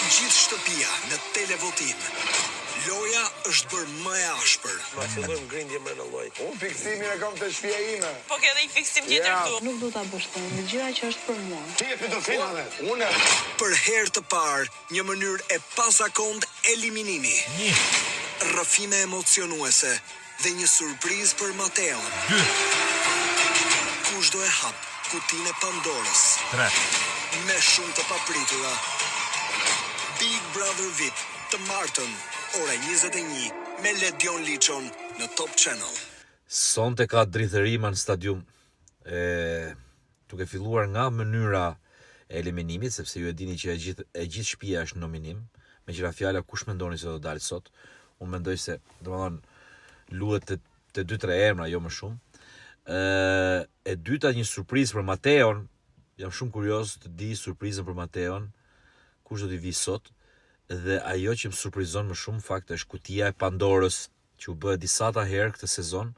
Gjithë shtëpia në televotim. Loja është bërë më e ashpër. Ma fillojmë grindje më në lloj. Unë fiksimin e kam të shtëpia ime. Po ke edhe një fiksim tjetër këtu. Nuk du ta bësh të në gjëra që është për mua. Ti je pedofil edhe. Unë. Për herë të parë, një mënyrë e pazakontë eliminimi. Rrëfime emocionuese dhe një surprizë për Mateon. Kushdo e hap kutinë e Pandorës. 3. Me shumë të papritura. Big Brother VIP të martën, ora 21, me Ledion Liçon në Top Channel. Sonte ka drithërima në stadium, duke filluar nga mënyra e eliminimit, sepse ju e dini që e gjithë shtëpia është nominim, me qira fjala kush mendoni se do dalë sot. Unë mendoj se domethënë luhet të 2-3 emra, jo më shumë. E dyta një surprizë për Mateon. Jam shumë kurioz të di surprizën për Mateon, kush do t'i vi sot. Dhe ajo që më surprizon më shumë fakt është kutia e Pandorës, që u bë disa ta herë këtë sezon.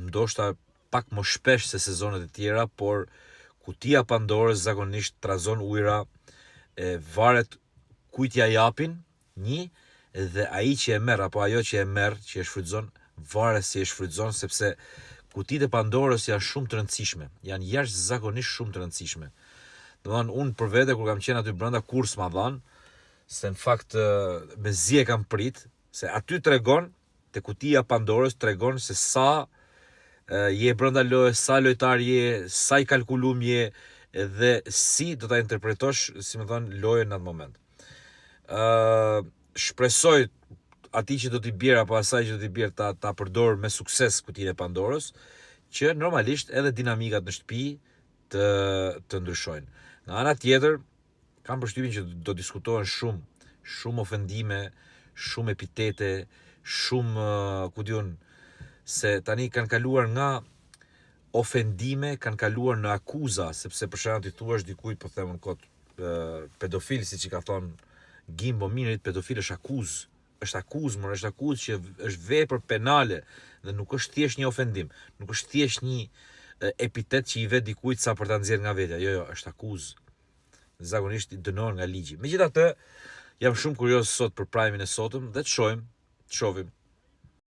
Ndoshta pak më shpesh se sezonet e tjera, por kutia e Pandorës zakonisht trazon ujëra, varet kujt ja japin, dhe ai që e merr apo ajo që e merr, që e shfrytëzon, varet si e shfrytëzon, sepse kutitë e Pandorës janë shumë të rëndësishme, janë jashtëzakonisht shumë të rëndësishme. Domethënë unë për vete kur kam qenë aty brenda kurs ma dhan, se në fakt me zi e kam prit, se aty tregon, te kutia e Pandorës tregon se sa je brenda lojës, sa lojtar je, sa i kalkulum je, dhe si do ta interpretosh, si më thon, lojën në atë moment. Shpresoj ati që do t'i bjerë, apo asaj që do t'i bjerë ta përdor me sukses kutinë e Pandorës, që normalisht edhe dinamikat në shtëpi të ndryshojnë. Nga ana tjetër, kam përshtypjen që do diskutohen shumë ofendime, shumë epitete, shumë, ku diun, se tani kanë kaluar nga ofendime, kanë kaluar në akuza, sepse për shembull ti thuash dikujt, po them kot, pedofil, siç i ka thonë Gimbo Mirit, pedofil është akuzë. Është akuzë që është vepër penale dhe nuk është thjesht një ofendim, nuk është thjesht një epitet që i vet dikujt sa për ta nxjerrë nga vetja. Jo, është akuzë. Zakonisht i dënohen nga ligji. Megjithatë, jam shumë kurioz sot për prajmin e sotëm dhe të shohim